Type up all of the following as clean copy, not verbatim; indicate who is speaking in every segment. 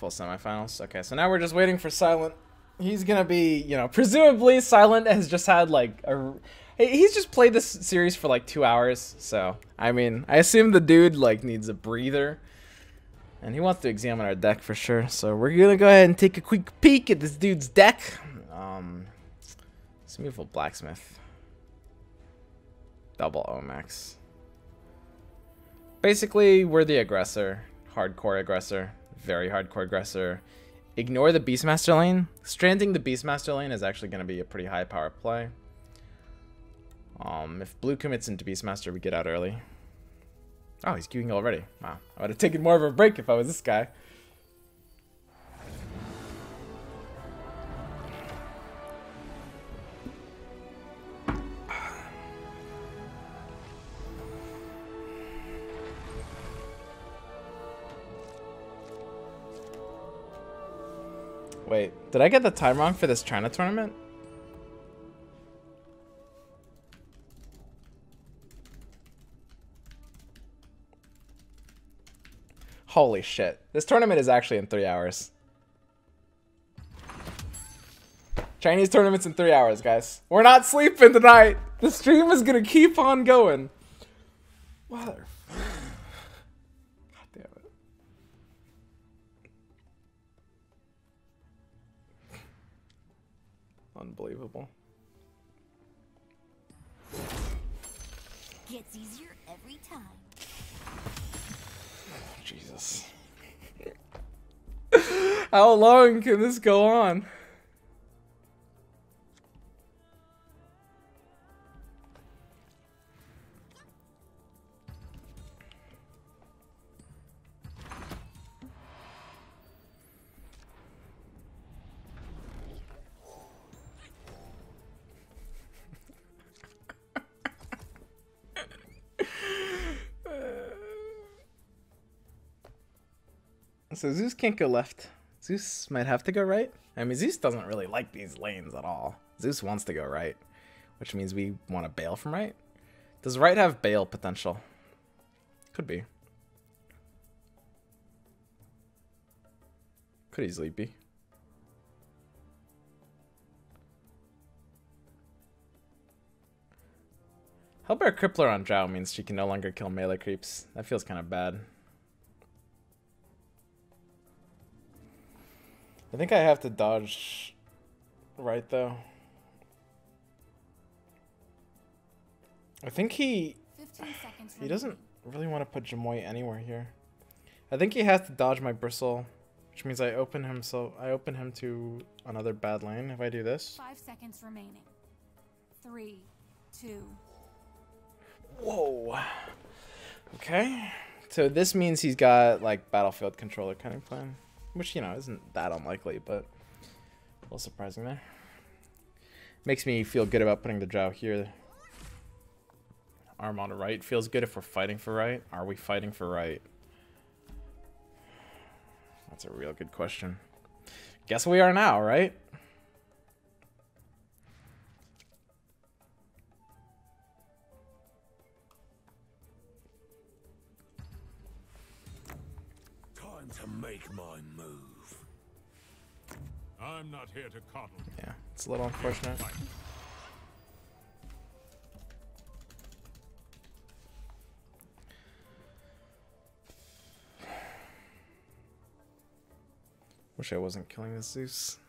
Speaker 1: full semifinals. Okay, so now we're just waiting for Silent. He's gonna be, you know, presumably Silent has just had like he's just played this series for like 2 hours. So I mean, I assume the dude like needs a breather, and he wants to examine our deck for sure. So we're gonna go ahead and take a quick peek at this dude's deck. Beautiful Blacksmith. Double Omax. Basically, we're the aggressor. Hardcore aggressor. Very hardcore aggressor. Ignore the Beastmaster lane. Stranding the Beastmaster lane is actually going to be a pretty high power play. If blue commits into Beastmaster, we get out early. Oh, he's queuing already. Wow. I would have taken more of a break if I was this guy. Wait, did I get the time wrong for this China tournament? Holy shit. This tournament is actually in 3 hours. Chinese tournament's in 3 hours, guys. We're not sleeping tonight. The stream is gonna keep on going. Mother. God damn it. Unbelievable.
Speaker 2: Gets easier every time.
Speaker 1: Jesus. How long can this go on? So Zeus can't go left. Zeus might have to go right. I mean, Zeus doesn't really like these lanes at all. Zeus wants to go right, which means we want to bail from right. Does right have bail potential? Could be. Could easily be. Hellbear Crippler on Zhao means she can no longer kill melee creeps. That feels kind of bad. I think I have to dodge right though. I think he doesn't really want to put Jamoy anywhere here. I think he has to dodge my bristle, which means I open him to another bad lane if I do this.
Speaker 2: 5 seconds remaining. 3, 2.
Speaker 1: Whoa. Okay. So this means he's got like battlefield controller kind of plan. Which, you know, isn't that unlikely, but a little surprising there. Makes me feel good about putting the Zhao here. Arm on the right. Feels good if we're fighting for right. Are we fighting for right? That's a real good question. Guess we are now, right?
Speaker 3: Time to make my move. I'm not here to coddle.
Speaker 1: Yeah, it's a little unfortunate. Wish I wasn't killing this Zeus.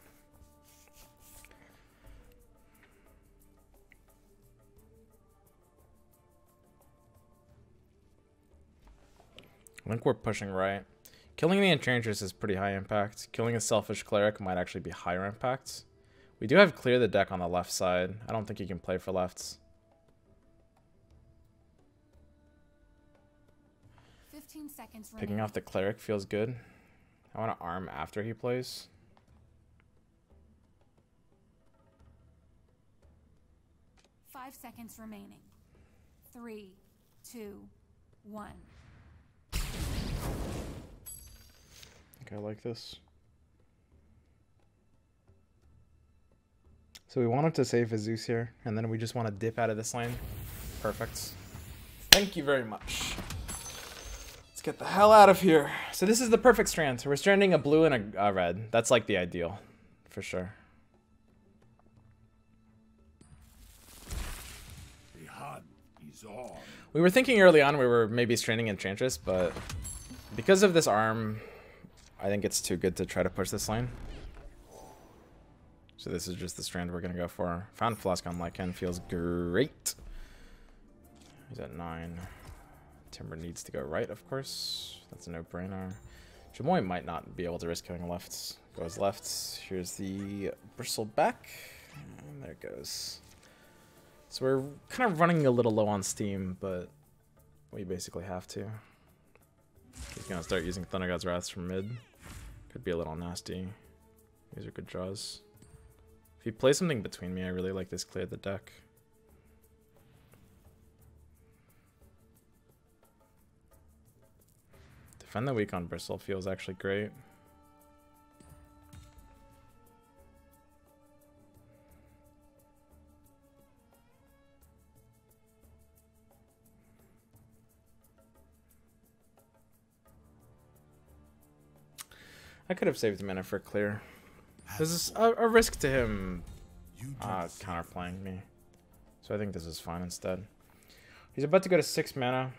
Speaker 1: I think we're pushing right. Killing the Enchantress is pretty high impact. Killing a Selfish Cleric might actually be higher impact. We do have clear the deck on the left side. I don't think he can play for lefts.
Speaker 2: 15 seconds remaining.
Speaker 1: Picking off the Cleric feels good. I want to arm after he plays.
Speaker 2: Five seconds remaining. 3, 2, 1.
Speaker 1: Okay, I like this. So we want him to save his Zeus here, and then we just want to dip out of this lane. Perfect. Thank you very much. Let's get the hell out of here. So this is the perfect strand. We're stranding a blue and a red. That's like the ideal, for sure.
Speaker 3: The hunt is on.
Speaker 1: We were thinking early on we were maybe stranding Enchantress, but because of this arm, I think it's too good to try to push this lane. So this is just the strand we're gonna go for. Found Flask on Lycan feels great. He's at 9. Timber needs to go right, of course. That's a no-brainer. Jamoy might not be able to risk going left. Goes left. Here's the bristle back. And there it goes. So we're kind of running a little low on steam, but we basically have to. He's gonna start using Thunder God's Wrath from mid. Could be a little nasty. These are good draws. If you play something between me, I really like this clear the deck. Defend the weak on Bristle feels actually great. I could have saved mana for clear. This is a risk to him counterplaying me. So I think this is fine instead. He's about to go to 6 mana.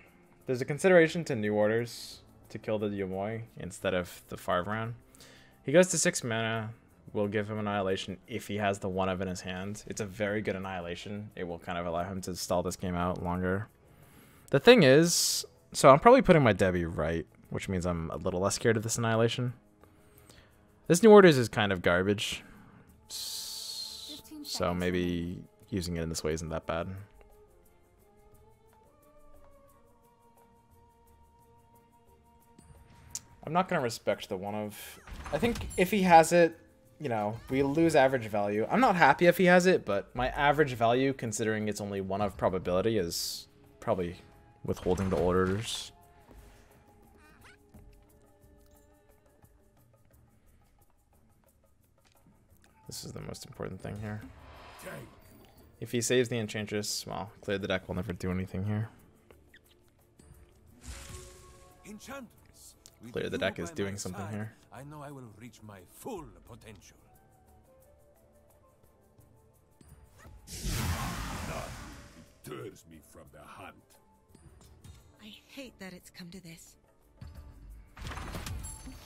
Speaker 1: There's a consideration to New Orders to kill the Yamoy instead of the 5 round. He goes to 6 mana. We'll give him Annihilation if he has the 1-of in his hand. It's a very good Annihilation. It will kind of allow him to stall this game out longer. The thing is, so I'm probably putting my Debbie right, which means I'm a little less scared of this Annihilation. This New Orders is kind of garbage. So maybe using it in this way isn't that bad. I'm not going to respect the 1-of. I think if he has it, you know, we lose average value. I'm not happy if he has it, but my average value, considering it's only 1-of probability, is probably withholding the orders. This is the most important thing here. If he saves the Enchantress, well, clear the deck will never do anything here. Clear the deck is doing something here.
Speaker 3: I know I will reach my full potential. None deters me from the hunt.
Speaker 4: I hate that it's come to this.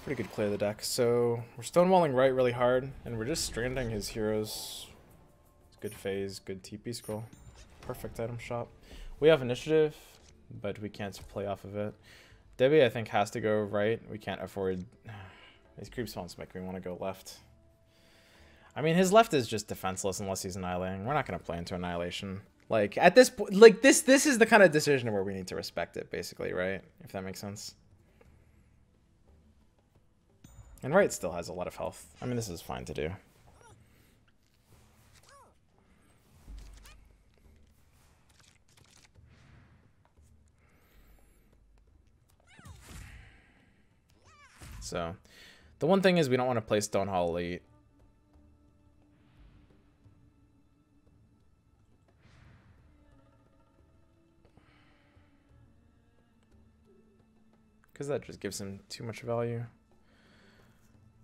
Speaker 1: Pretty good clear the deck. So we're stonewalling right really hard, and we're just stranding his heroes. It's good phase, good TP scroll. Perfect item shop. We have initiative, but we can't play off of it. Debbie, I think, has to go right. We can't afford... These creep spawns make me want to go left. I mean, his left is just defenseless unless he's annihilating. We're not going to play into annihilation. Like, at this point, like, this is the kind of decision where we need to respect it, basically, right? If that makes sense. And right still has a lot of health. I mean, this is fine to do. So, the one thing is we don't want to play Stonehall late. Because that just gives him too much value.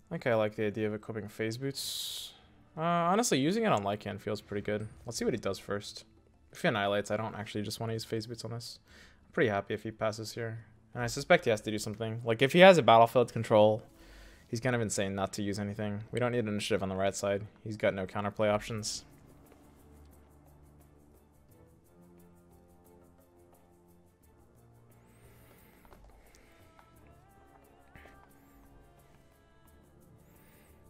Speaker 1: I think I like the idea of equipping phase boots. Honestly, using it on Lycan feels pretty good. Let's see what he does first. If he annihilates, I don't actually just want to use phase boots on this. I'm pretty happy if he passes here. And I suspect he has to do something. Like, if he has a battlefield control, he's kind of insane not to use anything. We don't need initiative on the right side. He's got no counterplay options.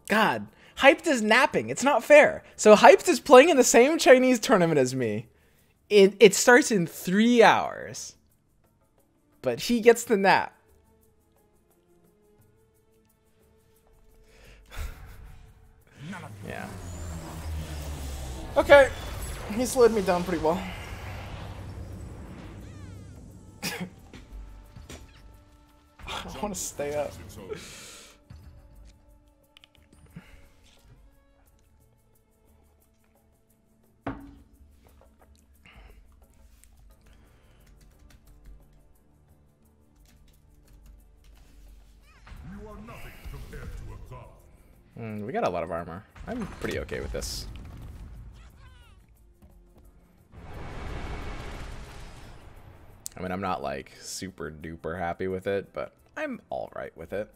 Speaker 1: God, Hyped is napping. It's not fair. So Hyped is playing in the same Chinese tournament as me. It starts in 3 hours. But he gets the nap. Yeah. Okay. He slowed me down pretty well. I want to stay up.
Speaker 3: nothing compared to a god.
Speaker 1: We got a lot of armor. I'm pretty okay with this. I mean, I'm not like super duper happy with it, but I'm alright with it.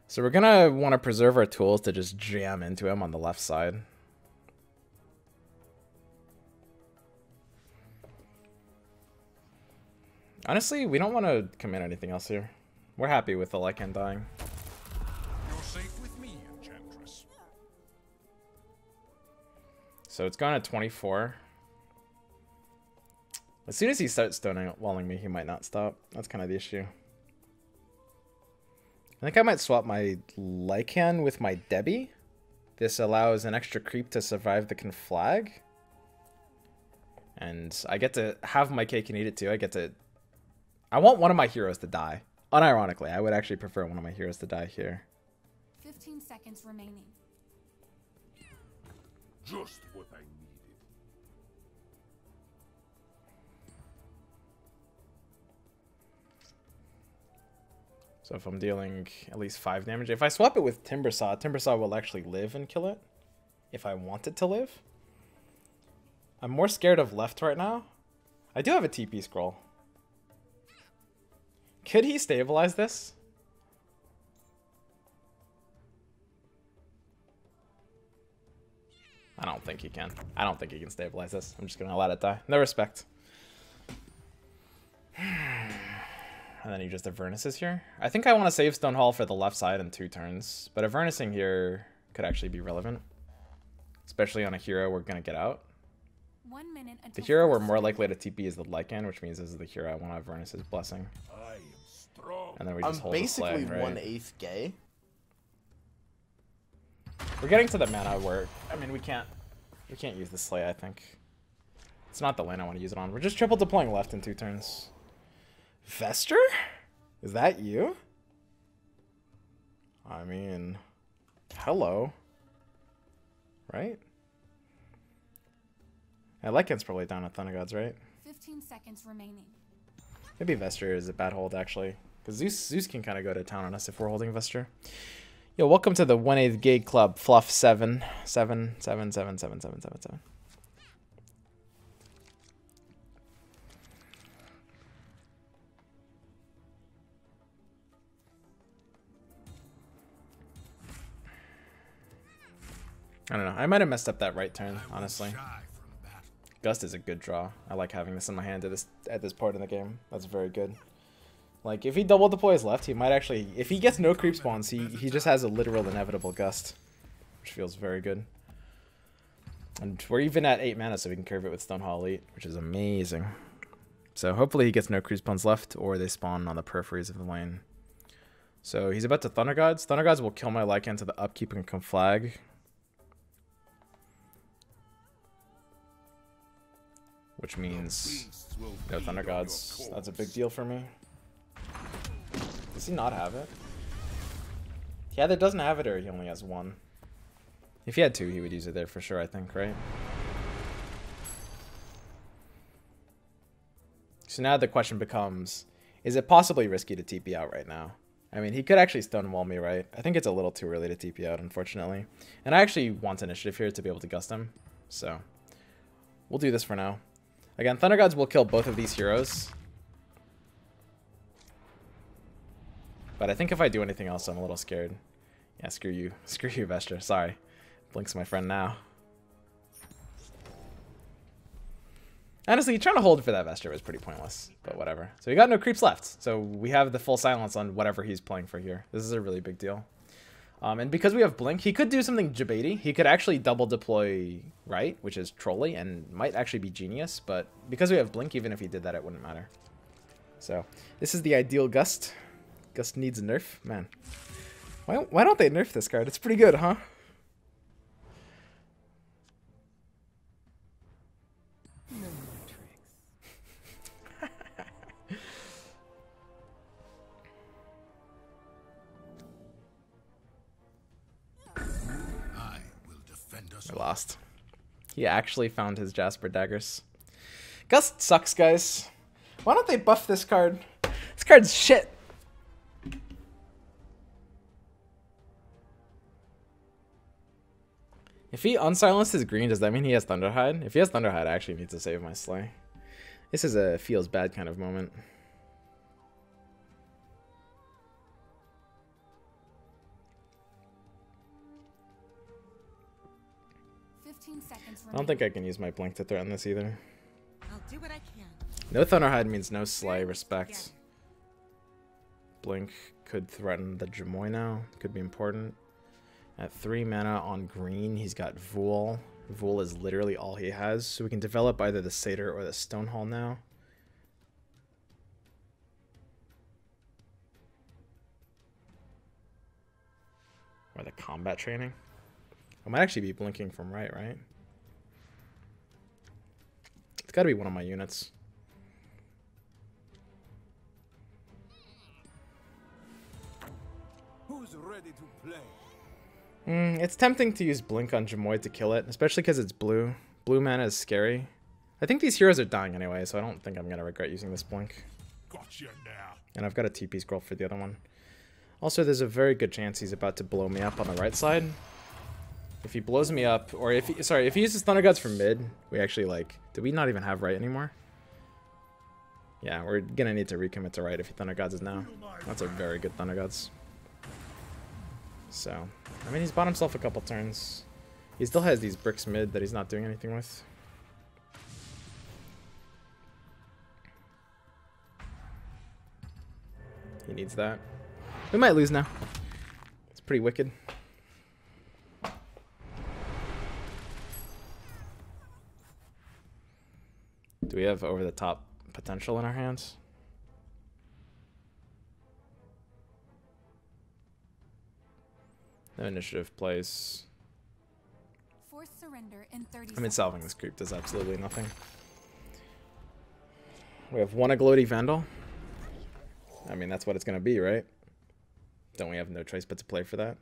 Speaker 1: So we're gonna want to preserve our tools to just jam into him on the left side. Honestly, we don't want to commit anything else here. We're happy with the Lycan dying.
Speaker 3: You're safe with me, Enchantress.
Speaker 1: So it's gone at 24. As soon as he starts stonewalling me, he might not stop. That's kind of the issue. I think I might swap my Lycan with my Debbie. This allows an extra creep to survive the conflag. And I get to have my cake and eat it too. I want one of my heroes to die. Unironically, I would actually prefer one of my heroes to die here.
Speaker 2: 15 seconds remaining.
Speaker 3: Just what I needed.
Speaker 1: So if I'm dealing at least 5 damage, if I swap it with Timbersaw will actually live and kill it. If I want it to live. I'm more scared of left right now. I do have a TP scroll. Could he stabilize this? I don't think he can. I don't think he can stabilize this. I'm just gonna let it die. No respect. And then he just Avernuses here. I think I want to save Stonehall for the left side in 2 turns, but Avernusing here could actually be relevant, especially on a hero we're gonna get out.
Speaker 2: 1 minute
Speaker 1: The
Speaker 2: until
Speaker 1: hero we're more likely to TP is the Lycan, which means this is the hero I want to Avernus's Blessing.
Speaker 3: I am strong.
Speaker 1: And then we just
Speaker 5: I'm
Speaker 1: hold the
Speaker 5: basically
Speaker 1: flag, right?
Speaker 5: 1/8 gay.
Speaker 1: We're getting to the mana where, I mean, we can't use the Slay, I think. It's not the lane I want to use it on. We're just triple deploying left in 2 turns. Vester? Is that you? I mean, hello. Right? Yeah, Lycan's probably down at Thunder Gods, right?
Speaker 2: 15 seconds remaining.
Speaker 1: Maybe Vester is a bad hold, actually. Because Zeus can kind of go to town on us if we're holding Vester. Yo, welcome to the 1/8 Gig Club, Fluff 7. 7, 7, 7, 7, 7, 7, 7. I don't know. I might have messed up that right turn, honestly.
Speaker 3: Shy from battle.
Speaker 1: Gust is a good draw. I like having this in my hand at this part in the game. That's very good. Like, if he double deploys left, he might actually... If he gets no creep spawns, he just has a literal inevitable Gust. Which feels very good. And we're even at 8 mana, so we can curve it with Stonehall Elite, which is amazing. So hopefully he gets no creep spawns left, or they spawn on the peripheries of the lane. So he's about to Thunder Gods. Thunder Gods will kill my Lycan to the upkeep and conflag. Which means no Thunder Gods. That's a big deal for me. Does he not have it? He either doesn't have it or he only has 1. If he had 2, he would use it there for sure, I think, right? So now the question becomes, is it possibly risky to TP out right now? I mean, he could actually stonewall me, right? I think it's a little too early to TP out, unfortunately. And I actually want initiative here to be able to gust him. So we'll do this for now. Again, Thunder Gods will kill both of these heroes. But I think if I do anything else, I'm a little scared. Yeah, screw you. Screw you, Vester. Sorry. Blink's my friend now. Honestly, trying to hold for that Vester was pretty pointless, but whatever. So we got no creeps left. So we have the full silence on whatever he's playing for here. This is a really big deal. And because we have Blink, he could do something Jabati. He could actually double deploy right, which is trolly and might actually be genius. But because we have Blink, even if he did that, it wouldn't matter. So this is the ideal Gust. Gust needs a nerf. Man, why don't they nerf this card? It's pretty good, huh? I lost. He actually found his Jasper daggers. Gust sucks, guys. Why don't they buff this card? This card's shit. If he unsilenced his green, does that mean he has Thunderhide? If he has Thunderhide, I actually need to save my Slay. This is a feels bad kind of moment. I don't think I can use my Blink to threaten this either.
Speaker 4: I'll do what I can.
Speaker 1: No Thunderhide means no Slay, respect. Blink could threaten the Jamoy now. Could be important. At 3 mana on green, he's got Vool. Vool is literally all he has, so we can develop either the Satyr or the Stonehall now. Or the combat training. I might actually be blinking from right? It's gotta be one of my units.
Speaker 3: Who's ready to play?
Speaker 1: It's tempting to use Blink on Jamoy to kill it, especially because it's blue. Blue mana is scary. I think these heroes are dying anyway, so I don't think I'm gonna regret using this Blink.
Speaker 3: Gotcha now.
Speaker 1: And I've got a TP scroll for the other one. Also, there's a very good chance he's about to blow me up on the right side. If he blows me up, or if he, sorry, if he uses Thunder Gods from mid, we actually like, do we not even have right anymore? Yeah, we're gonna need to recommit to right if he Thunder Gods is now. That's a very good Thunder Gods. So, I mean, he's bought himself a couple turns. He still has these bricks mid that he's not doing anything with. He needs that. We might lose now. It's pretty wicked. Do we have over the top potential in our hands? No initiative plays.
Speaker 2: Force surrender in 30
Speaker 1: I mean,
Speaker 2: seconds.
Speaker 1: solving this creep does absolutely nothing. We have one Aglody Vandal. I mean, that's what it's going to be, right? Don't we have no choice but to play for that?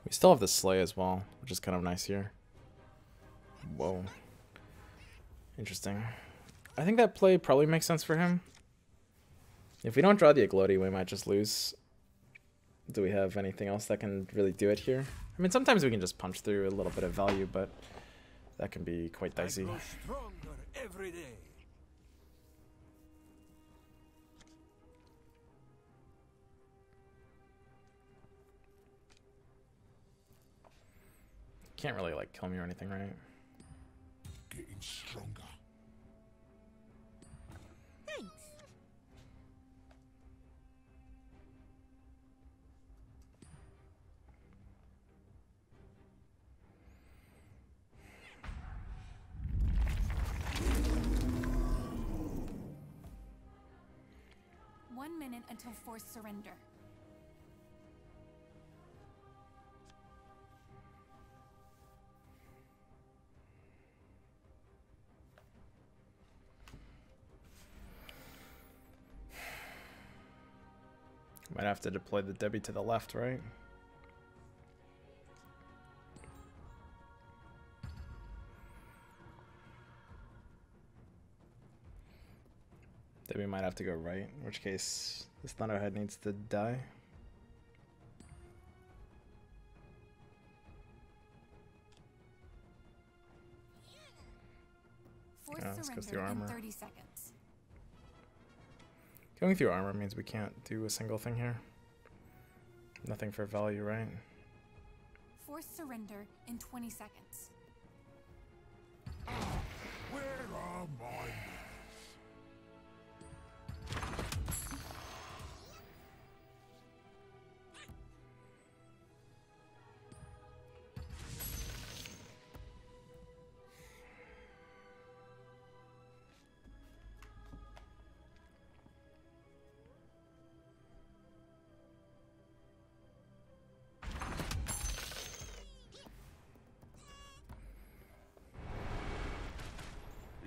Speaker 1: We still have the Slay as well, which is kind of nice here. Whoa. Interesting. I think that play probably makes sense for him. If we don't draw the Aglody, we might just lose. Do we have anything else that can really do it here? I mean, sometimes we can just punch through a little bit of value, but that can be quite dicey.
Speaker 3: I grow stronger every day.
Speaker 1: Can't really, like, kill me or anything, right?
Speaker 3: Getting stronger.
Speaker 4: Thanks.
Speaker 2: One minute until force surrender.
Speaker 1: Might have to deploy the Debbie to the left, right? Debbie might have to go right, in which case this Thunderhead needs to die.
Speaker 2: Force
Speaker 1: let's go through
Speaker 2: surrender in
Speaker 1: armor.
Speaker 2: 30 seconds.
Speaker 1: Going through armor means we can't do a single thing here. Nothing for value, right?
Speaker 2: Force surrender in 20 seconds.
Speaker 3: Where are my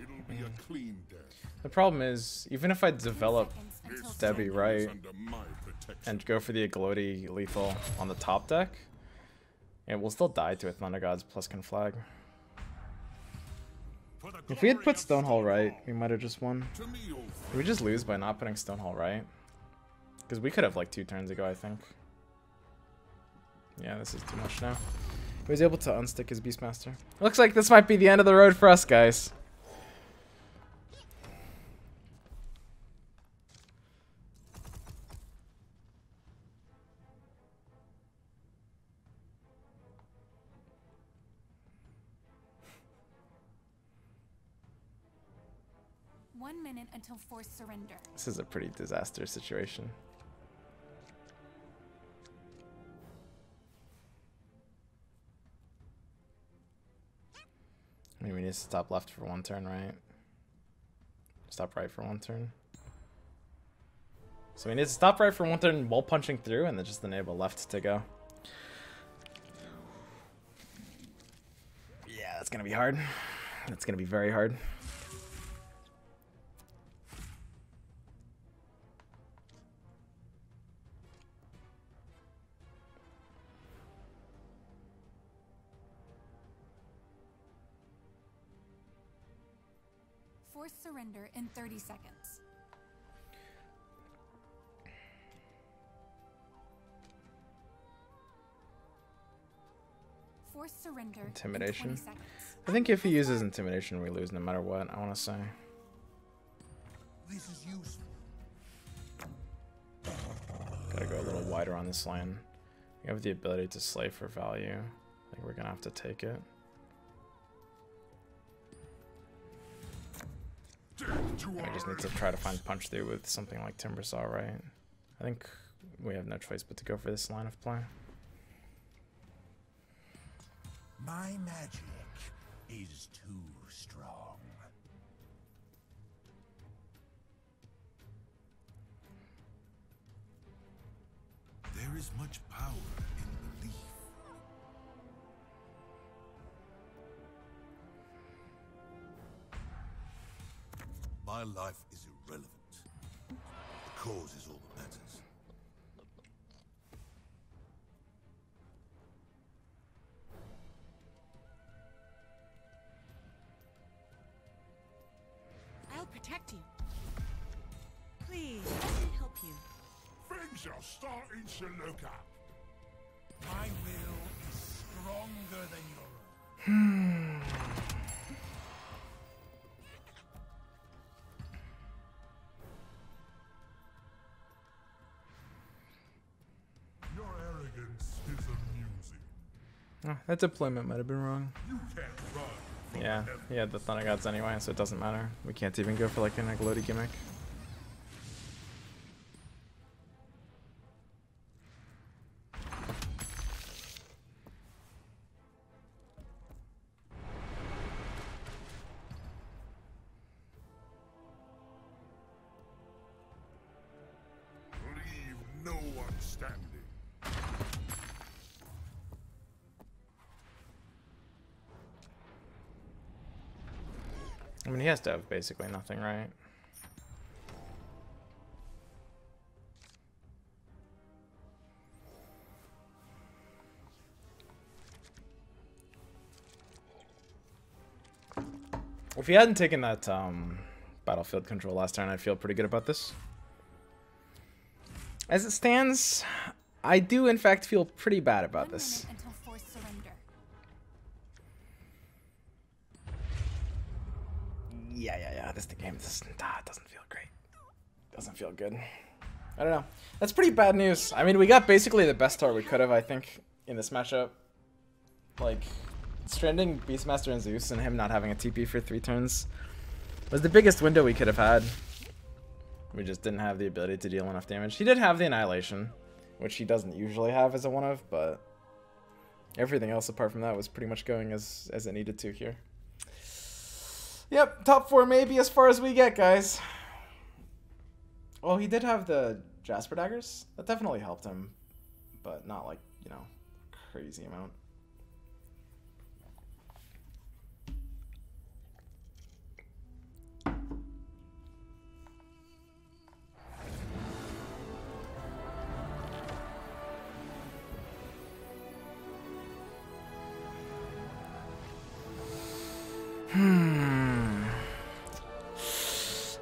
Speaker 3: It'll be a clean death.
Speaker 1: The problem is, even if I develop...
Speaker 2: 30 seconds until
Speaker 1: Debbie right
Speaker 3: Under my protection.
Speaker 1: and go for the Agility lethal on the top deck. And we'll still die to a Thunder Gods plus Conflag.
Speaker 3: For the
Speaker 1: If we had
Speaker 3: glory
Speaker 1: put
Speaker 3: of
Speaker 1: Stonehall right,
Speaker 3: Stonehall.
Speaker 1: we might have just won.
Speaker 3: To me, old
Speaker 1: Did we just lose by not putting Stonehall right? Because we could have like 2 turns ago, I think. Yeah, this is too much now. He was able to unstick his Beastmaster. Looks like this might be the end of the road for us, guys.
Speaker 2: One minute until forced surrender.
Speaker 1: This is a pretty disastrous situation. I mean, we need to stop left for 1 turn, right? Stop right for 1 turn. So we need to stop right for 1 turn while punching through and then just enable left to go. Yeah, that's gonna be hard. That's gonna be very hard.
Speaker 2: Forced surrender in 30 seconds. Forced surrender
Speaker 1: Intimidation.
Speaker 2: in 20 seconds.
Speaker 1: I think if he uses intimidation, we lose no matter what, I want to say.
Speaker 3: This is useful.
Speaker 1: Gotta go a little wider on this lane. We have the ability to slay for value. I think we're gonna have to take it. We just need to try to find punch through with something like Timbersaw, right? I think we have no choice but to go for this line of play.
Speaker 3: My magic is too strong. There is much power in belief. My life is irrelevant. The cause is all that matters.
Speaker 4: I'll protect you. Please, let me help you.
Speaker 3: Things shall start in Shaloka. My will is stronger than your own. Your arrogance is amusing.
Speaker 1: Oh, that deployment might have been wrong.
Speaker 3: You can't run from
Speaker 1: Yeah,
Speaker 3: heaven.
Speaker 1: he had the Thunder Gods anyway, so it doesn't matter. We can't even go for like an Agility gimmick.
Speaker 3: Leave no one standing.
Speaker 1: I mean, he has to have basically nothing, right? If he hadn't taken that battlefield control last turn, I'd feel pretty good about this. As it stands, I do in fact feel pretty bad about
Speaker 2: 1
Speaker 1: this.
Speaker 2: minute until forced surrender.
Speaker 1: Yeah. This game doesn't feel great. Doesn't feel good. I don't know. That's pretty bad news. I mean, we got basically the best start we could have, I think, in this matchup. Like, stranding Beastmaster and Zeus and him not having a TP for 3 turns was the biggest window we could have had. We just didn't have the ability to deal enough damage. He did have the Annihilation, which he doesn't usually have as a one-of, but everything else apart from that was pretty much going as it needed to here. Yep, top 4 maybe as far as we get, guys. Oh, he did have the Jasper Daggers. That definitely helped him, but not like, you know, crazy amount.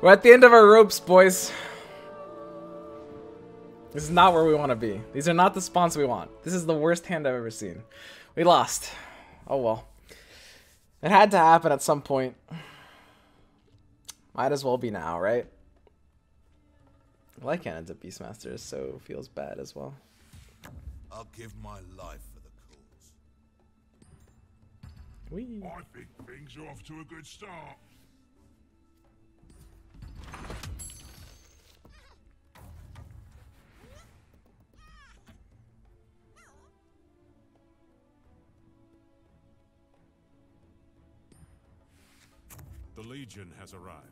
Speaker 1: We're at the end of our ropes, boys. This is not where we want to be. These are not the spawns we want. This is the worst hand I've ever seen. We lost. Oh well. It had to happen at some point. Might as well be now, right? Lycan ends up Beastmaster, so feels bad as well.
Speaker 3: I'll give my life for the cause.
Speaker 1: Whee.
Speaker 3: I think things are off to a good start. The Legion has arrived.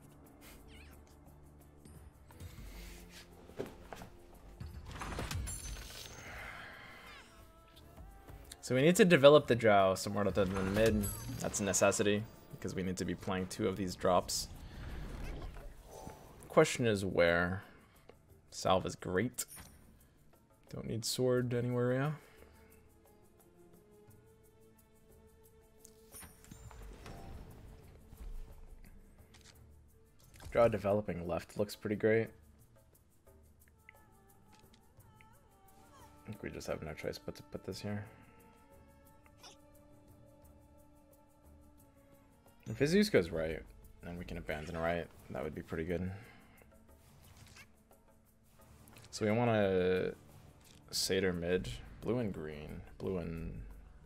Speaker 1: So we need to develop the Drow somewhere other than mid. That's a necessity, because we need to be playing 2 of these drops. Question is where? Salve is great. Don't need sword anywhere, yeah? Drow developing left looks pretty great. I think we just have no choice but to put this here. If his Zeus goes right, then we can abandon right. That would be pretty good. So we want to Satyr mid, blue and green, blue and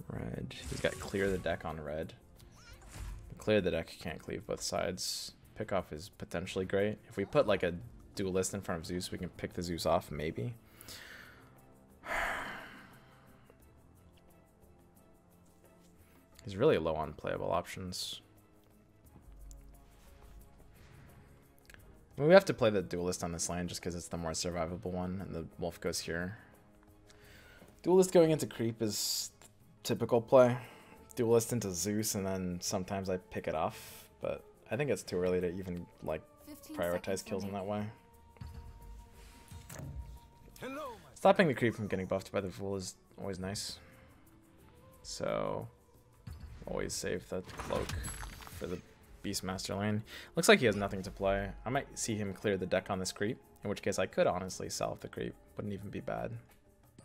Speaker 1: red. He's got clear the deck on red. Clear the deck, can't cleave both sides. Pick off is potentially great. If we put like a duelist in front of Zeus, we can pick the Zeus off, maybe. He's really low on playable options. I mean, we have to play the duelist on this lane just because it's the more survivable one, and the wolf goes here. Duelist going into creep is typical play. Duelist into Zeus, and then sometimes I pick it off, but I think it's too early to even like prioritize kills in that way. Stopping the creep from getting buffed by the fool is always nice. So always save the cloak for the Beastmaster lane. Looks like he has nothing to play. I might see him clear the deck on this creep, in which case I could honestly salve the creep. Wouldn't even be bad.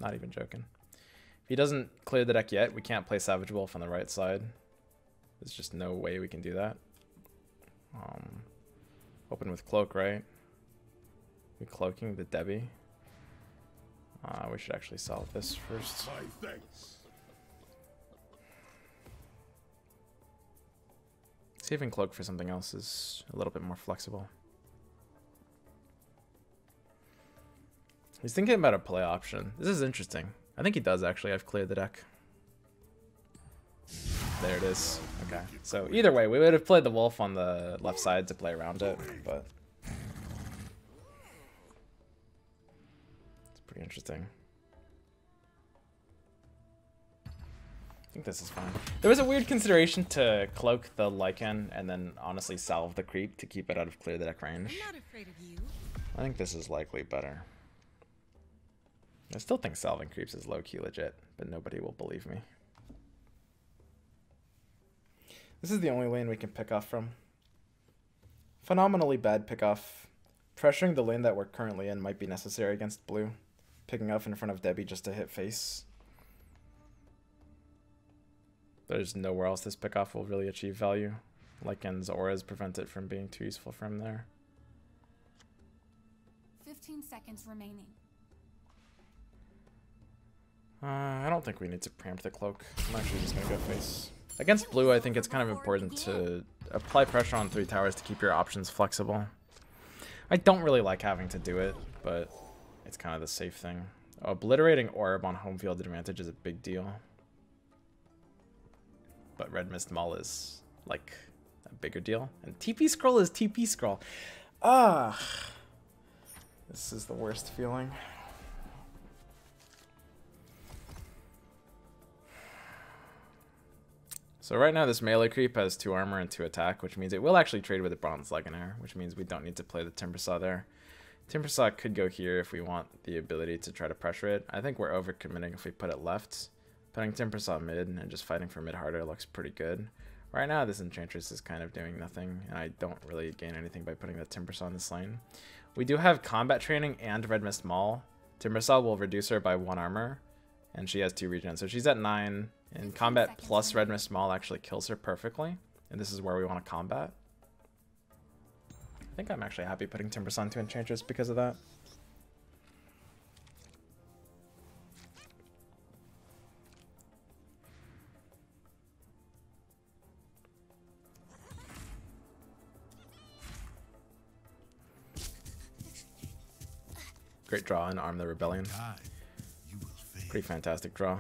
Speaker 1: Not even joking. If he doesn't clear the deck yet, we can't play Savage Wolf on the right side. There's just no way we can do that. Open with cloak, right? We cloaking the Debbie. We should actually solve this first. Saving cloak for something else is a little bit more flexible. He's thinking about a play option. This is interesting. I think he does actually. I've cleared the deck. There it is. Okay. So either way, we would have played the wolf on the left side to play around it, but it's pretty interesting. I think this is fine. There was a weird consideration to cloak the Lycan and then honestly salve the creep to keep it out of clear the deck range.
Speaker 4: I'm not afraid of you.
Speaker 1: I think this is likely better. I still think salving creeps is low-key legit, but nobody will believe me. This is the only lane we can pick off from. Phenomenally bad pick off. Pressuring the lane that we're currently in might be necessary against blue. Picking off in front of Debbie just to hit face. There's nowhere else this pick off will really achieve value. Lycan's auras prevent it from being too useful for him there.
Speaker 2: 15 seconds remaining.
Speaker 1: I don't think we need to preempt the cloak. I'm actually just going to go face. Against blue, I think it's kind of important to apply pressure on 3 towers to keep your options flexible. I don't really like having to do it, but it's kind of the safe thing. Obliterating orb on home field advantage is a big deal. But Red Mist Mull is like a bigger deal. And TP scroll is TP scroll. This is the worst feeling. So right now this melee creep has 2 armor and 2 attack, which means it will actually trade with a Bronze Legionnaire, which means we don't need to play the Timbersaw there. Timbersaw could go here if we want the ability to try to pressure it. I think we're overcommitting if we put it left. Putting Timbersaw mid and just fighting for mid harder looks pretty good. Right now, this Enchantress is kind of doing nothing, and I don't really gain anything by putting the Timbersaw in this lane. We do have combat training and Red Mist Maul. Timbersaw will reduce her by 1 armor, and she has 2 regen, so she's at 9. And combat plus Red Mist Maul actually kills her perfectly, and this is where we want to combat. I think I'm actually happy putting Timbersaw into Enchantress because of that. Great draw and Arm the Rebellion. Pretty fantastic draw.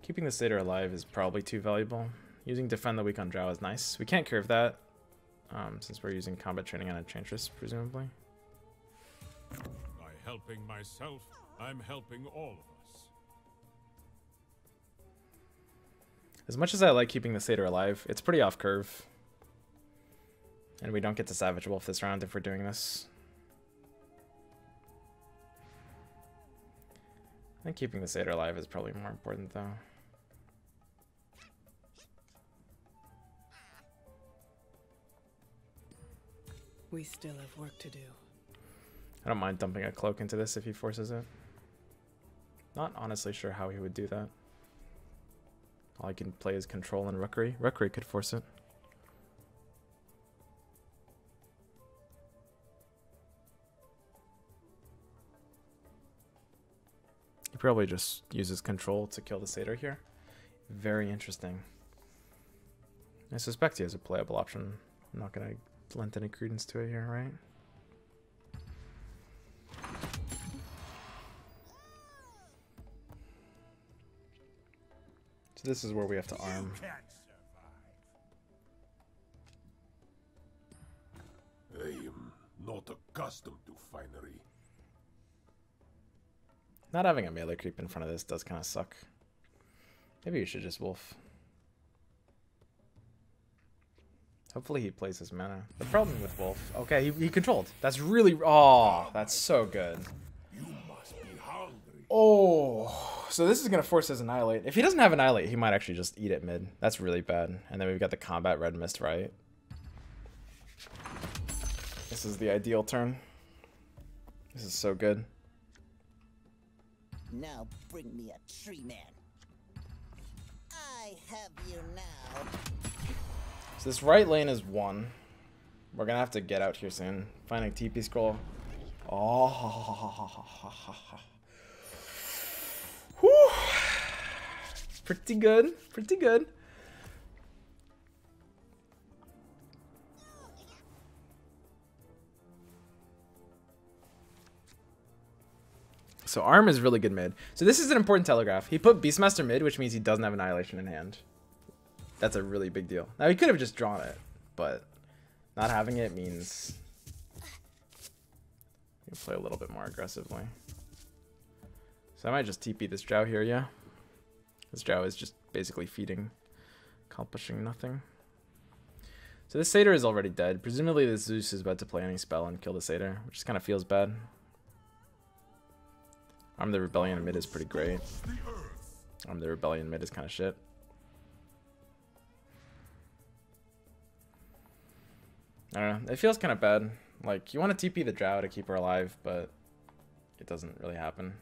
Speaker 1: Keeping the Satyr alive is probably too valuable. Using Defend the Weak on Drow is nice. We can't curve that, since we're using combat training on Enchantress, presumably.
Speaker 3: By helping myself, I'm helping all of us.
Speaker 1: As much as I like keeping the Satyr alive, it's pretty off curve. And we don't get to Savage Wolf this round if we're doing this. I think keeping the Satyr alive is probably more important though.
Speaker 4: We still have work to do.
Speaker 1: I don't mind dumping a cloak into this if he forces it. Not honestly sure how he would do that. All I can play is Control and Rookery. Rookery could force it. He probably just uses Control to kill the Satyr here. Very interesting. I suspect he has a playable option. I'm not going to lend any credence to it here, right? So this is where we have to arm.
Speaker 5: I am not accustomed to finery.
Speaker 1: Not having a melee creep in front of this does kind of suck. Maybe you should just wolf. Hopefully he plays his mana. The problem with wolf... Okay, he controlled. That's really... Oh, that's so good.
Speaker 5: You must be hungry.
Speaker 1: Oh, so this is going to force his Annihilate. If he doesn't have Annihilate, he might actually just eat it mid. That's really bad. And then we've got the combat Red Mist, right? This is the ideal turn. This is so good.
Speaker 6: Now bring me a tree man. I have you now.
Speaker 1: So this right lane is 1. We're gonna have to get out here soon. Finding TP scroll. Oh, whew. Pretty good. Pretty good. So Arm is really good mid. So this is an important telegraph. He put Beastmaster mid, which means he doesn't have Annihilation in hand. That's a really big deal. Now he could have just drawn it, but not having it means you can play a little bit more aggressively. So I might just TP this Drow here, yeah? This Drow is just basically feeding, accomplishing nothing. So this Satyr is already dead. Presumably this Zeus is about to play any spell and kill the Satyr, which kind of feels bad. Arm the Rebellion mid is pretty great. Arm the Rebellion mid is kind of shit. I don't know. It feels kind of bad. Like, you want to TP the Drow to keep her alive, but it doesn't really happen.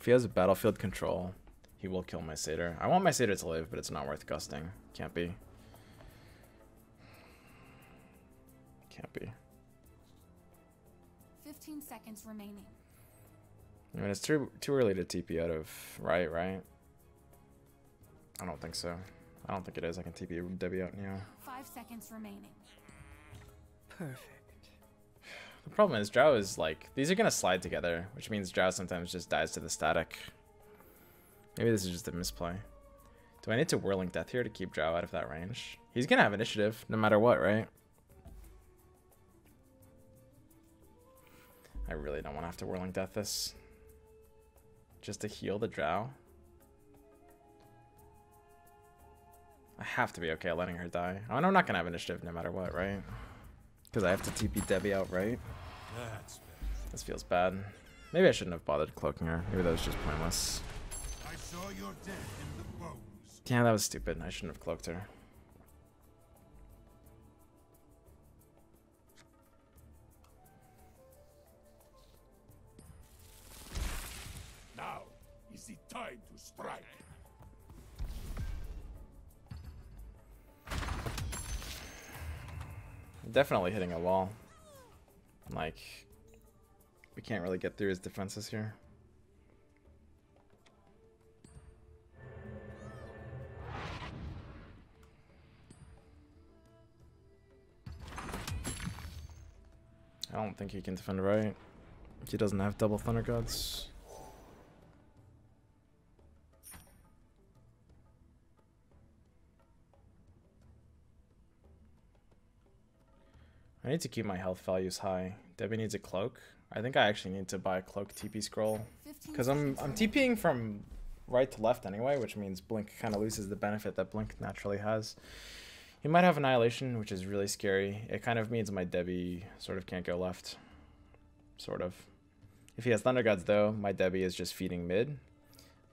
Speaker 1: If he has a battlefield control, he will kill my Satyr. I want my Satyr to live, but it's not worth gusting. Can't be. Can't be.
Speaker 2: 15 seconds remaining.
Speaker 1: I mean, it's too early to TP out of right? I don't think so. I don't think it is. I can TP Debbie out now.
Speaker 2: 5 seconds remaining.
Speaker 4: Perfect.
Speaker 1: The problem is Drow is like, these are going to slide together, which means Drow sometimes just dies to the static. Maybe this is just a misplay. Do I need to Whirling Death here to keep Drow out of that range? He's going to have initiative no matter what, right? I really don't want to have to Whirling Death this. Just to heal the Drow. I have to be okay letting her die. Oh, and I'm not gonna have initiative no matter what, right? Because I have to TP Debbie out, right?
Speaker 3: That's better.
Speaker 1: This feels bad. Maybe I shouldn't have bothered cloaking her. Maybe that was just pointless.
Speaker 3: I saw your death in the bones.
Speaker 1: Yeah, that was stupid. I shouldn't have cloaked her.
Speaker 5: Now is the time to strike.
Speaker 1: Definitely hitting a wall. Like, we can't really get through his defenses here. I don't think he can defend right. He doesn't have double Thunder Gods. I need to keep my health values high. Debbie needs a cloak. I think I actually need to buy a cloak TP scroll. Because I'm TPing from right to left anyway, which means Blink kind of loses the benefit that Blink naturally has. He might have Annihilation, which is really scary. It kind of means my Debbie sort of can't go left. Sort of. If he has Thunder Gods though, my Debbie is just feeding mid.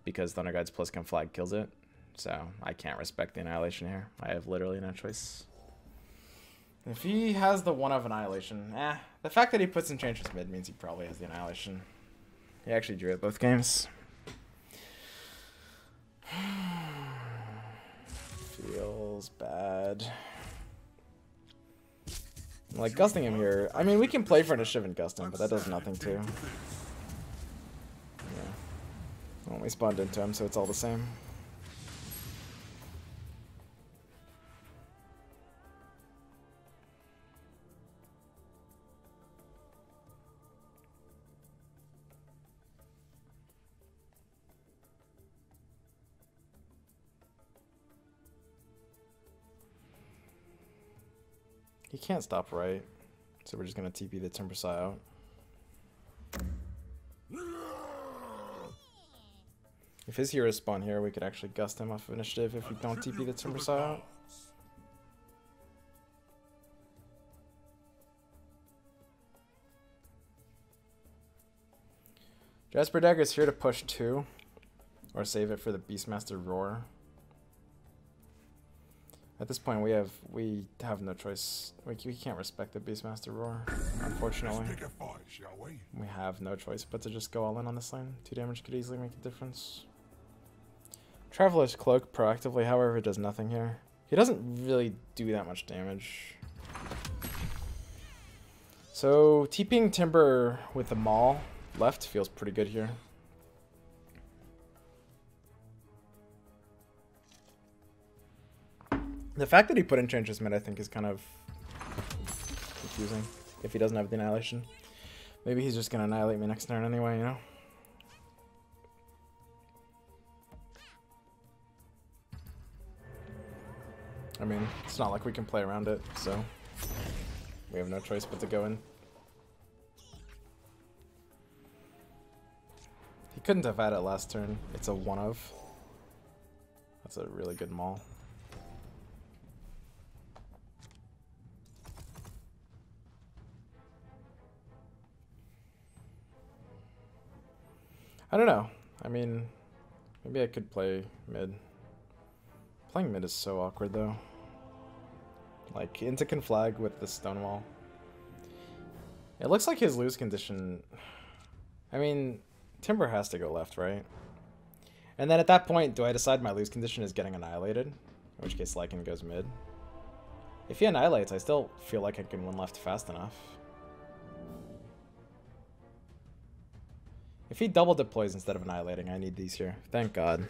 Speaker 1: Because Thunder Gods plus Conflag kills it. So I can't respect the Annihilation here. I have literally no choice. If he has the one of Annihilation, the fact that he puts Enchantress mid means he probably has the Annihilation. He actually drew it both games. Feels bad. Like, gusting him here. I mean, we can play for initiative and gust him, but that does nothing too. Yeah. Well, we spawned into him, so it's all the same. He can't stop right, so we're just gonna TP the Timber Saw out. If his heroes spawn here, we could actually gust him off of initiative if we don't TP the Timber Saw out. Jasper Dagger is here to push 2, or save it for the Beastmaster Roar. At this point, we have no choice. We can't respect the Beastmaster Roar, unfortunately.
Speaker 3: Let's pick a fight, shall we?
Speaker 1: We have no choice but to just go all in on this lane. 2 damage could easily make a difference. Traveler's Cloak proactively, however, does nothing here. He doesn't really do that much damage. So TPing Timber with the Maul left feels pretty good here. The fact that he put Enchantress mid, I think, is kind of confusing if he doesn't have the Annihilation. Maybe he's just going to annihilate me next turn anyway, you know? I mean, it's not like we can play around it, so we have no choice but to go in. He couldn't have had it last turn. It's a one of. That's a really good Maul. I don't know. I mean, maybe I could play mid. Playing mid is so awkward though. Like, into Conflag with the Stonewall. It looks like his lose condition... I mean, Timber has to go left, right? And then at that point, do I decide my lose condition is getting annihilated? In which case Lycan goes mid. If he annihilates, I still feel like I can win left fast enough. If he double deploys instead of annihilating, I need these here. Thank God.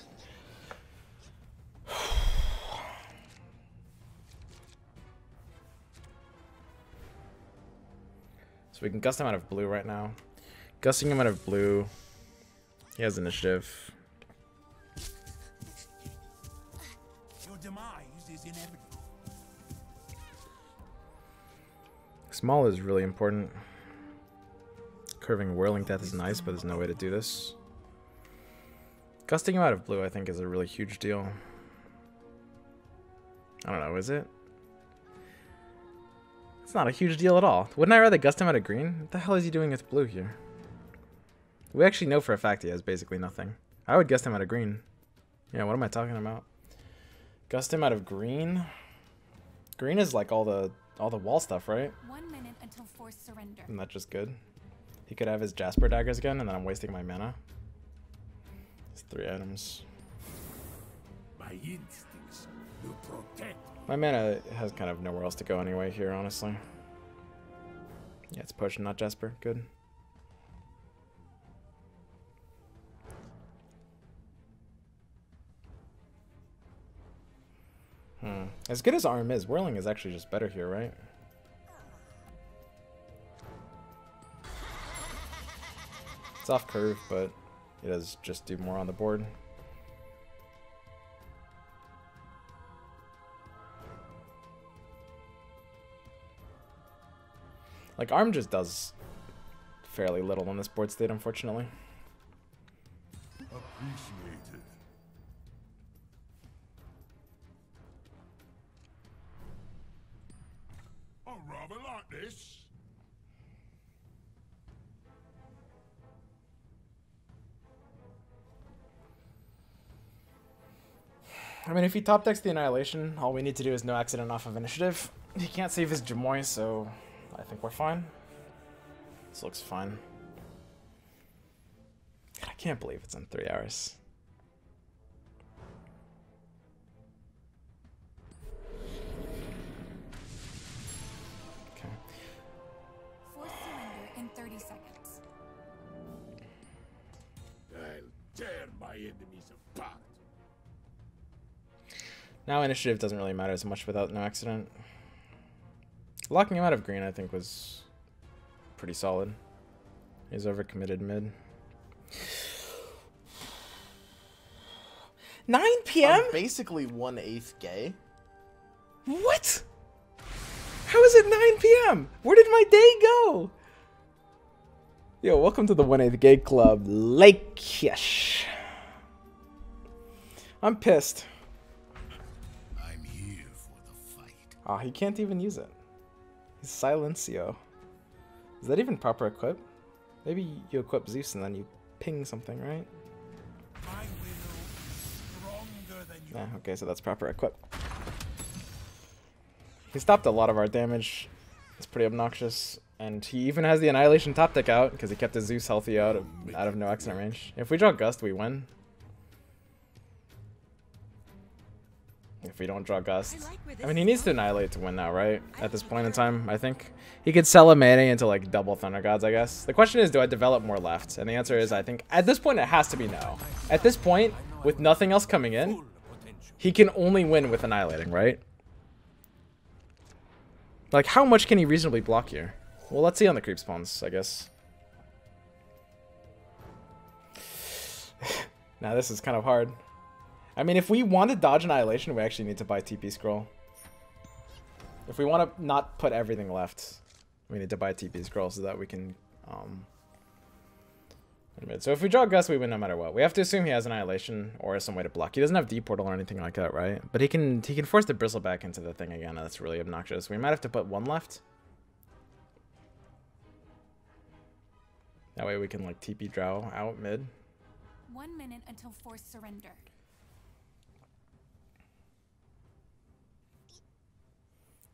Speaker 1: So we can gust him out of blue right now. Gusting him out of blue. He has initiative.
Speaker 3: Your demise is inevitable.
Speaker 1: Small is really important. Curving Whirling Death is nice, but there's no way to do this. Gusting him out of blue, I think, is a really huge deal. I don't know, is it? It's not a huge deal at all. Wouldn't I rather gust him out of green? What the hell is he doing with blue here? We actually know for a fact he has basically nothing. I would gust him out of green. Yeah, what am I talking about? Gust him out of green? Green is like all the wall stuff, right?
Speaker 2: 1 minute until forced surrender.
Speaker 1: Isn't that just good? He could have his Jasper daggers again, and then I'm wasting my mana. It's 3 items.
Speaker 3: My instincts will protect me.
Speaker 1: My mana has kind of nowhere else to go anyway here, honestly. Yeah, it's potion, not Jasper. Good. As good as Arm is, Whirling is actually just better here, right? It's off curve, but it does just do more on the board. Like, Arm just does fairly little on this board state, unfortunately.
Speaker 3: Appreciated. I rather like this.
Speaker 1: I mean, if he top decks the Annihilation, all we need to do is no accident off of initiative. He can't save his Jamoy, so I think we're fine. This looks fine. God, I can't believe it's in 3 hours. Okay.
Speaker 2: Forced surrender in 30 seconds.
Speaker 3: I'll tear my enemies apart.
Speaker 1: Now initiative doesn't really matter as much without no accident. Locking him out of green, I think, was pretty solid. He's overcommitted mid. 9 p.m.?
Speaker 7: I'm basically 1/8 gay.
Speaker 1: What? How is it 9 p.m.? Where did my day go? Yo, welcome to the 1/8 gay club, Lake-ish. I'm pissed.
Speaker 3: I'm here for the fight.
Speaker 1: Ah, he can't even use it. He's Silencio. Is that even proper equip? Maybe you equip Zeus and then you ping something, right?
Speaker 3: My will is stronger than your
Speaker 1: Yeah, okay, so that's proper equip. He stopped a lot of our damage. It's pretty obnoxious. And he even has the Annihilation top deck out because he kept his Zeus healthy out of no accident range. If we draw Gust, we win. If we don't draw Gust. I mean, he needs to Annihilate to win now, right? At this point in time, I think. He could sell a mana into, like, double Thunder Gods, I guess. The question is, do I develop more left? And the answer is, I think, at this point, it has to be no. At this point, with nothing else coming in, he can only win with Annihilating, right? Like, how much can he reasonably block here? Well, let's see on the creep spawns, I guess. Now, this is kind of hard. I mean, if we want to dodge Annihilation, we actually need to buy TP Scroll. If we want to not put everything left, we need to buy TP Scroll so that we can... So if we draw Gust, we win no matter what. We have to assume he has Annihilation or some way to block. He doesn't have D-Portal or anything like that, right? But he can force the Bristle back into the thing again, and that's really obnoxious. We might have to put 1 left. That way we can, like, TP Drow out mid.
Speaker 2: 1 minute until forced surrender.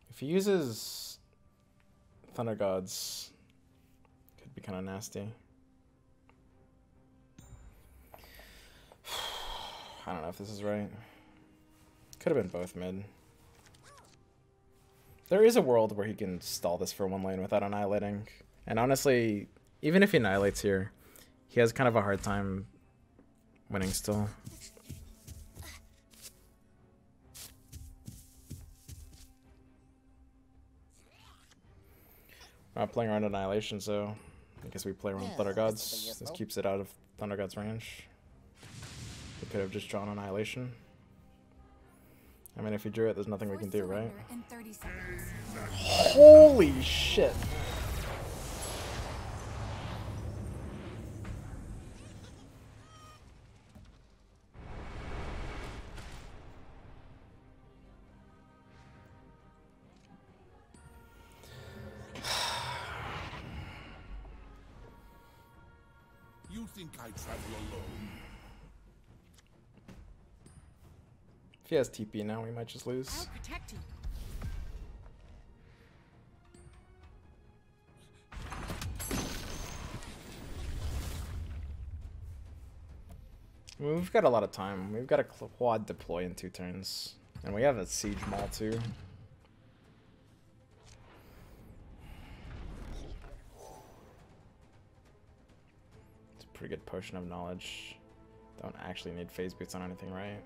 Speaker 1: If he uses Thunder Gods, could be kind of nasty. I don't know if this is right. Could have been both mid. There is a world where he can stall this for 1 lane without annihilating. And honestly, even if he annihilates here, he has kind of a hard time winning still. We're not playing around Annihilation, so I guess we play around Thunder Gods. This keeps it out of Thunder Gods range. We could have just drawn Annihilation. I mean, if he drew it, there's nothing we can do, right?
Speaker 2: In 30 seconds.
Speaker 1: Holy shit!
Speaker 3: think I travel alone?
Speaker 1: If he has TP now, we might just lose.
Speaker 4: I'll protect you.
Speaker 1: We've got a lot of time. We've got a quad deploy in 2 turns. And we have a siege maul too. It's a pretty good potion of knowledge. Don't actually need phase boots on anything, right?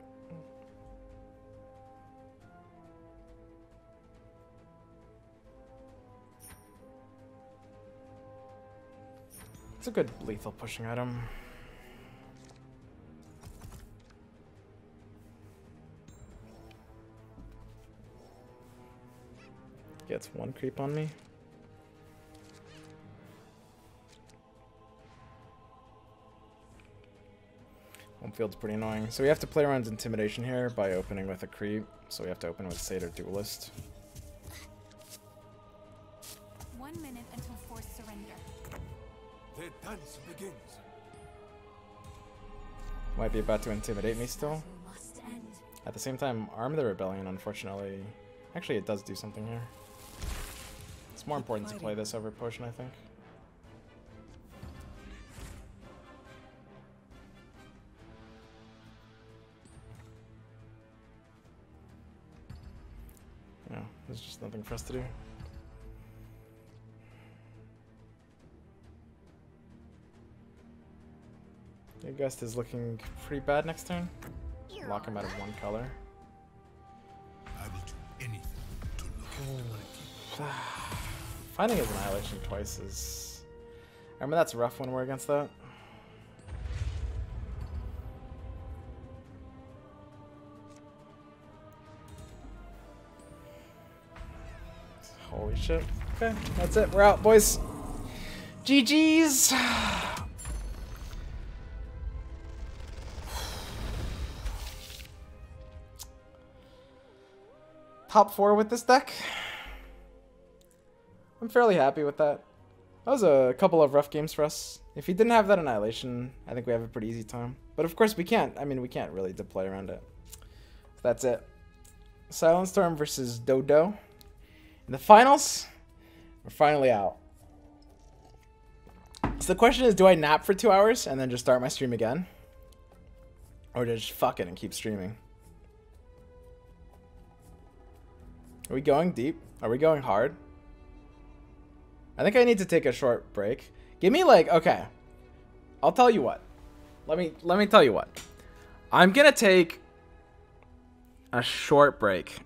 Speaker 1: It's a good lethal pushing item. Gets 1 creep on me. Home field's pretty annoying. So we have to play around intimidation here by opening with a creep. So we have to open with Satyr Duelist.
Speaker 2: 1 minute until forced surrender.
Speaker 3: The dance begins.
Speaker 1: Might be about to intimidate me still.
Speaker 2: Must end.
Speaker 1: At the same time, Arm the Rebellion, unfortunately. Actually, it does do something here. It's more important to play this over potion, I think. No, there's just nothing for us to do. Your Gust is looking pretty bad next turn. Lock him out of 1 color.
Speaker 3: I will do anything to look after my people.
Speaker 1: Finding his Annihilation twice is... I mean, that's rough when we're against that. Holy shit. Okay, that's it. We're out, boys. GG's! Top 4 with this deck. I'm fairly happy with that. That was a couple of rough games for us. If he didn't have that Annihilation, I think we have a pretty easy time. But of course we can't. I mean, we can't really deploy around it. So that's it. Silentstorm versus Dodo. In the finals, we're finally out. So the question is, do I nap for 2 hours and then just start my stream again? Or just fuck it and keep streaming? Are we going deep? Are we going hard? I think I need to take a short break. Give me like, okay. I'll tell you what. Let me tell you what. I'm gonna take a short break